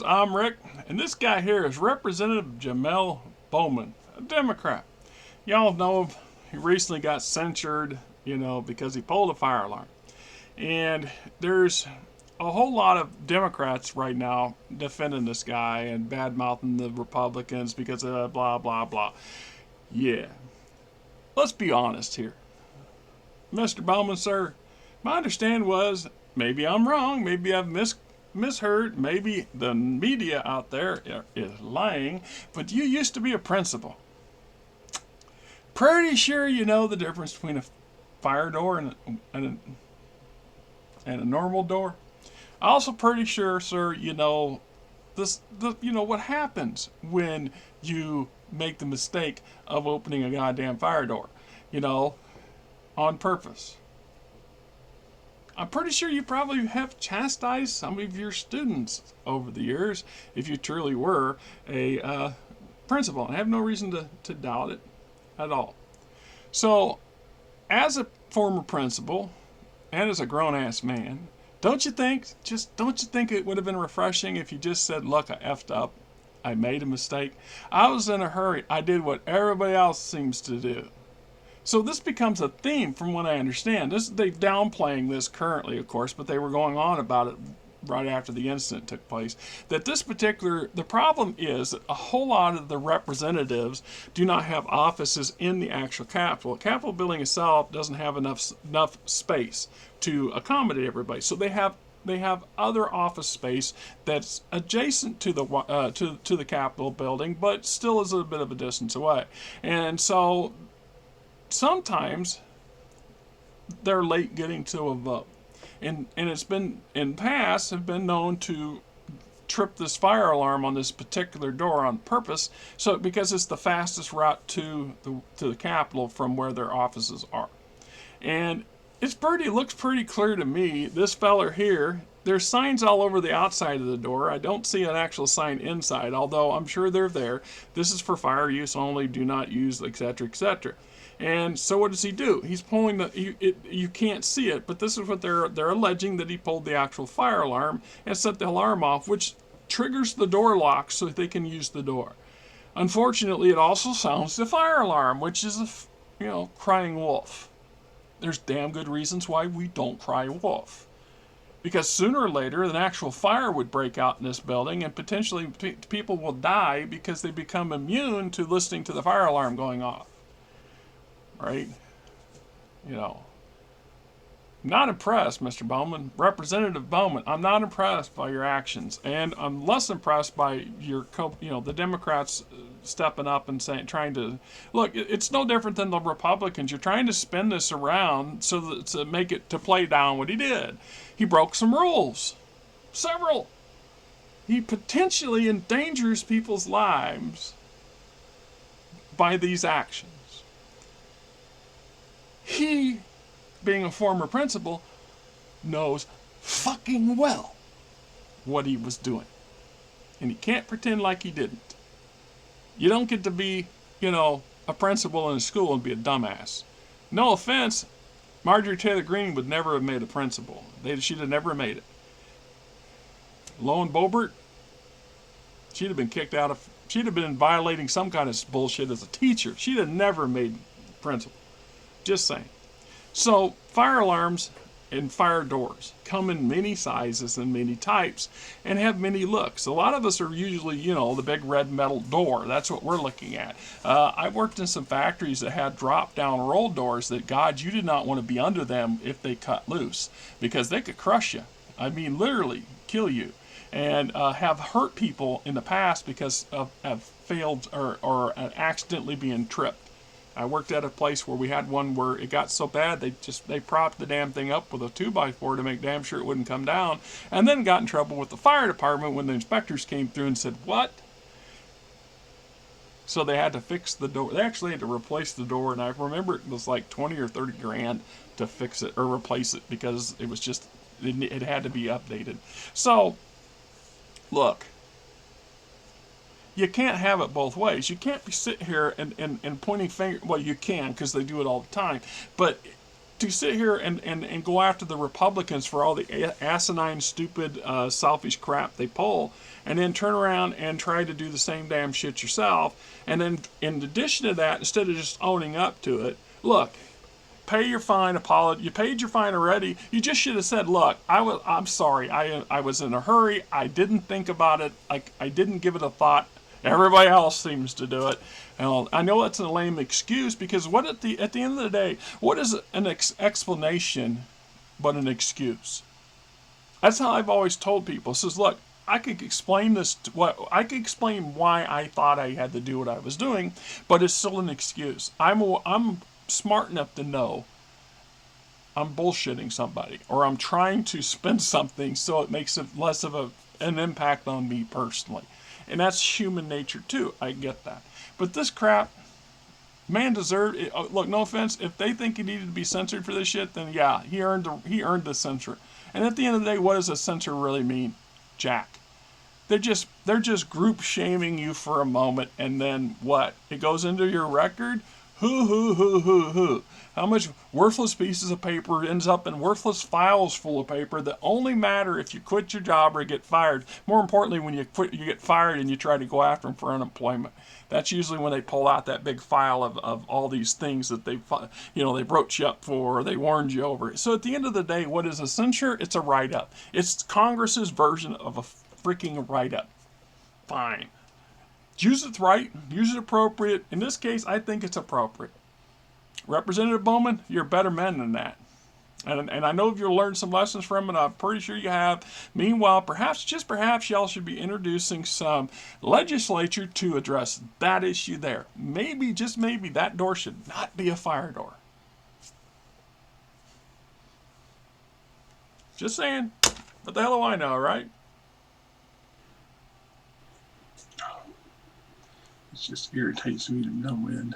friends, I'm Rick, and this guy here is Representative Jamaal Bowman, a Democrat. Y'all know he recently got censured, because he pulled a fire alarm. And there's a whole lot of Democrats right now defending this guy and bad mouthing the Republicans because of blah, blah, blah. Yeah. Let's be honest here. Mr. Bowman, sir, my understanding was, maybe I'm wrong, maybe I've misheard, maybe the media out there is lying, but you used to be a principal. Pretty sure you know the difference between a fire door and a normal door. Also pretty sure, sir, you know what happens when you make the mistake of opening a goddamn fire door, on purpose. I'm pretty sure you probably have chastised some of your students over the years if you truly were a principal. I have no reason to doubt it at all. So, as a former principal and as a grown-ass man, don't you think it would have been refreshing if you just said, look, I effed up. I made a mistake. I was in a hurry. I did what everybody else seems to do. So this becomes a theme from what I understand. They're downplaying this currently, of course, but they were going on about it right after the incident took place. The problem is that a whole lot of the representatives do not have offices in the actual Capitol. The Capitol building itself doesn't have enough space to accommodate everybody. So they have other office space that's adjacent to the Capitol building, but still is a bit of a distance away. And so sometimes they're late getting to a vote. And it's been, in past, have been known to trip this fire alarm on this particular door on purpose, because it's the fastest route to the Capitol from where their offices are. And it looks pretty clear to me, this feller here, there's signs all over the outside of the door. I don't see an actual sign inside, although I'm sure they're there. This is for fire use only, do not use, etc., etc. And so what does he do? He's pulling you can't see it, but this is what they're alleging, that he pulled the actual fire alarm and set the alarm off, which triggers the door lock so that they can use the door. Unfortunately, it also sounds the fire alarm, which is crying wolf. There's damn good reasons why we don't cry wolf. Because sooner or later, an actual fire would break out in this building, and potentially people will die because they become immune to listening to the fire alarm going off. Right? Not impressed, Mr. Bowman. Representative Bowman, I'm not impressed by your actions. And I'm less impressed by the Democrats stepping up and trying to, look, it's no different than the Republicans. You're trying to spin this around to play down what he did. He broke some rules. Several. He potentially endangers people's lives by these actions. He, being a former principal, knows fucking well what he was doing. And he can't pretend like he didn't. You don't get to be, a principal in a school and be a dumbass. No offense, Marjorie Taylor Greene would never have made a principal. She'd have never made it. Loan Boebert, she'd have been violating some kind of bullshit as a teacher. She'd have never made principal. Just saying. So, fire alarms and fire doors come in many sizes and many types and have many looks. A lot of us are usually, the big red metal door. That's what we're looking at. I've worked in some factories that had drop-down roll doors that, God, you did not want to be under them if they cut loose, because they could crush you. I mean, literally kill you. And have hurt people in the past because of failed or accidentally being tripped. I worked at a place where we had one where it got so bad they propped the damn thing up with a 2x4 to make damn sure it wouldn't come down, and then got in trouble with the fire department when the inspectors came through and said, what? So they had to fix the door. They actually had to replace the door, and I remember it was like 20 or 30 grand to fix it or replace it, because it was just, it had to be updated. So, look. You can't have it both ways. You can't be sitting here and pointing fingers. Well, you can, because they do it all the time. But to sit here and go after the Republicans for all the asinine, stupid, selfish crap they pull, and then turn around and try to do the same damn shit yourself. And then, in addition to that, instead of just owning up to it, look, pay your fine, apology. You paid your fine already. You just should have said, "Look, I'm sorry. I was in a hurry. I didn't think about it. I didn't give it a thought. Everybody else seems to do it." And I know that's a lame excuse, because what at the end of the day, what is an explanation but an excuse? That's how I've always told people. It says, look, I could explain I could explain why I thought I had to do what I was doing, but it's still an excuse. I'm smart enough to know I'm bullshitting somebody, or I'm trying to spin something so it makes it less of an impact on me personally. And that's human nature too. I get that. But this crap, man deserved it. Look, no offense, if they think he needed to be censored for this shit, then yeah, he earned the censure. And at the end of the day, what does a censor really mean? Jack. They're just group shaming you for a moment, and then what? It goes into your record? Hoo. How much worthless pieces of paper ends up in worthless files full of paper that only matter if you quit your job or get fired. More importantly, when you quit, you get fired and you try to go after them for unemployment. That's usually when they pull out that big file of all these things that they wrote you up for, or they warned you over. So at the end of the day, what is a censure? It's a write-up. It's Congress's version of a freaking write-up. Fine. Use it right. Use it appropriate. In this case, I think it's appropriate. Representative Bowman, you're a better man than that. And I know you'll learn some lessons from it. I'm pretty sure you have. Meanwhile, perhaps, just perhaps, y'all should be introducing some legislature to address that issue there. Maybe, just maybe, that door should not be a fire door. Just saying. What the hell do I know, right? It just irritates me to no end.